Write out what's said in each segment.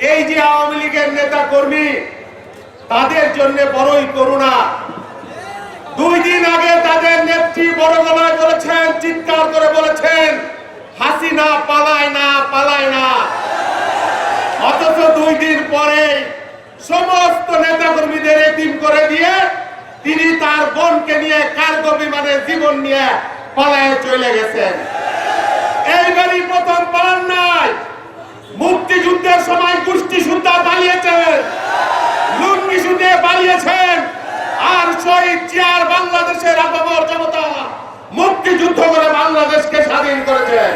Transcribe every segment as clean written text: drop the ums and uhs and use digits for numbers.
এই যে আওয়ামী লীগের নেতা কর্মী তাদের জন্য বড়ই করুণা। 2 দিন আগে তাদের নেত্রী বড় গলায় বলেছেন, চিৎকার করে বলেছেন, হাসিনা পালায় না, পালায় না। অথচ 2 দিন পরে সমস্ত নেতা কর্মীদের এতিম করে দিয়ে তিনি তার বোনকে নিয়ে কার্গো বিমানে জীবন নিয়ে পালায় চলে গেছেন। এইবারই প্রথম পালান নাই, মুক্তিযুদ্ধের সময় গোষ্ঠী সুদ্ধা পালিয়েছেন, লুঙ্গি সুদ্ধে পালিয়েছেন। আর শহীদ জিয়ার বাংলাদেশের আপামর জনতা মুক্তিযুদ্ধ করে বাংলাদেশকে স্বাধীন করেছেন।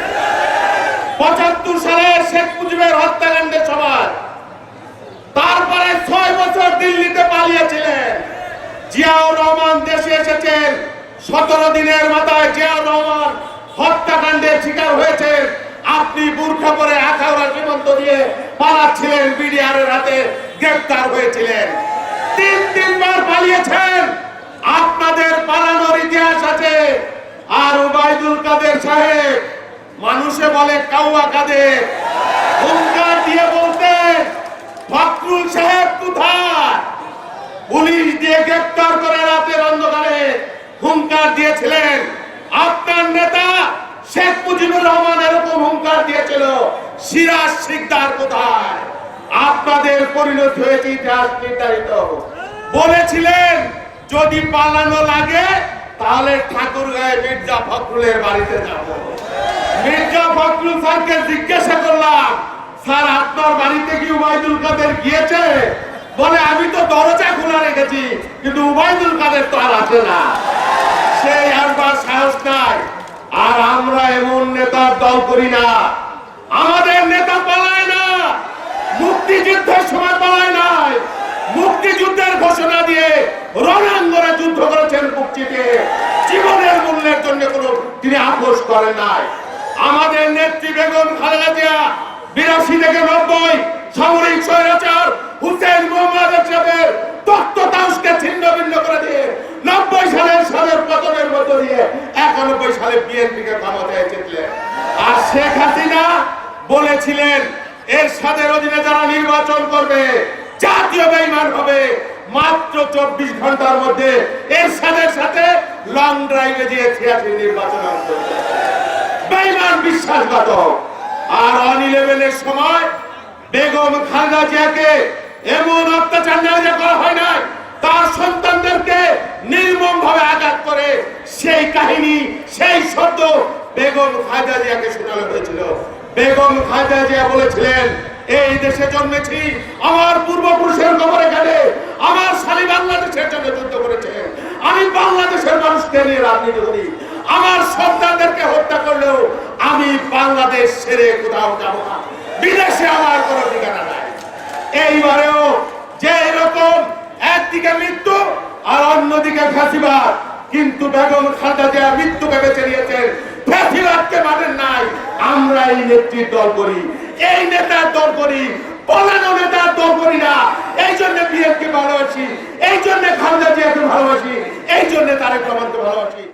75 সালে শেখ মুজিবের হত্যাকাণ্ডের সময় তারপরে 6 বছর দিল্লিতে পালিয়েছিলেন। জিয়াউর রহমান দেশে এসেছেন, 17 দিনের মাথায় জিয়াউর রহমান হত্যাকাণ্ডের শিকার হয়েছে। আপনি বুরখা পরে আখাউড়া সীমান্ত দিয়ে পালাচ্ছিলেন, বিডিআরের হাতে গ্রেফতার হয়েছিলেন। 3বার পালিয়েছেন, আপনাদের পালানোর ইতিহাস আছে। আর ওবায়দুল কাদের সাহেব, মানুষে বলে কাউয়া কাদের, হুঙ্কার দিয়ে বলতেন ফখরুল সাহেব কোথায়। পুলিশ দিয়ে গ্রেফতার করে রাতের অন্ধকারে হুঙ্কার দিয়েছিলেন। আপনার নেতা শেখ মুজিবুর রহমান এরকম হুঙ্কার দিয়েছিল, সিরাজ শিকদার কোথায়। আপনাদের পরিণতি হয়েছে ইতিহাস নির্ধারিত। বলেছিলেন যদি পালানো লাগে তাহলে ঠাকুরগাঁয়ে মির্জা ফখরুলের বাড়িতে যাব। মির্জা ফখরুল স্যারকে জিজ্ঞাসা করলাম, স্যার আপনার বাড়িতে কি ওবায়দুল কাদের গিয়েছে? বলে আমি তো দরজা খোলা রেখেছি, কিন্তু ওবায়দুল কাদের তো আর আসে না, সেই আসবার সাহস নাই। আর আমরা এমন নেতার দল করি না। আমাদের নেতা পালায় না, মুক্তিযুদ্ধের সময় পালায় নাই, মুক্তিযুদ্ধের ঘোষণা দিয়ে রণাঙ্গনে যুদ্ধ করেছেন বুক চিতিয়ে। জীবনের মূল্যের জন্য কোনো তিনি আপোষ করেন নাই। আমাদের নেত্রী বেগম খালেদা জিয়া 82 থেকে 90 সামরিক স্বৈরাচার হুসেইন মোহাম্মদ এরশাদের তত্ত্বাবধানকে ছিন্ন ভিন্ন করে দিয়ে 90 সালের সালের পতনের মধ্য দিয়ে 91 সালে বিএনপিকে ক্ষমতায় এসেছিলেন। আর শেখ হাসিনা বলেছিলেন এরশাদের অধীনে যারা নির্বাচন করবে জাতীয় বেঈমান হবে। মাত্র 24 ঘন্টার মধ্যে এরশাদের সাথে লং ড্রাইভে গিয়ে 86 নির্বাচন করেছে। বেঈমান, বিশ্বাসঘাতক। আর অন-11-এর সময় বেগম খালেদা জিয়াকে এমন অত্যাচার না করা হয় নাই, তার সন্তানদেরকে নির্মম ভাবে আঘাত করে সেই কাহিনী, সেই শব্দ বেগম খালেদা জিয়াকে শোনানো হয়েছিল। বেগম খালেদা জিয়া বলেছিলেন এই দেশে জন্মেছি, আমার পূর্বপুরুষের কবরে গেলে আমার শালী বাংলাদেশের জন্য যুদ্ধ করেছে, আমি বাংলাদেশের মানুষকে নিয়ে রাজনীতি করি, আমার সন্তানদেরকে হত্যা করলেও আমি বাংলাদেশ ছেড়ে কোথাও যাব না, বিদেশে আমার কোনো ঠিকানা নাই। এইবারেও যে এরকম একদিকে মৃত্যু আর অন্যদিকে ফাঁসিবাদ, কিন্তু বেগম খালেদা জিয়া মৃত্যুকে বেছে নিয়েছেন, ফাঁসিবাদকে মানেন নাই। আমরা এই নেত্রীর দল করি, এই নেতার দল করি, পলানো নেতার দল করি না। এই জন্য বিএনপিকে ভালোবাসি, এই জন্য খালেদা জিয়াকে ভালোবাসি, এই জন্য তারেক রহমানকে ভালোবাসি।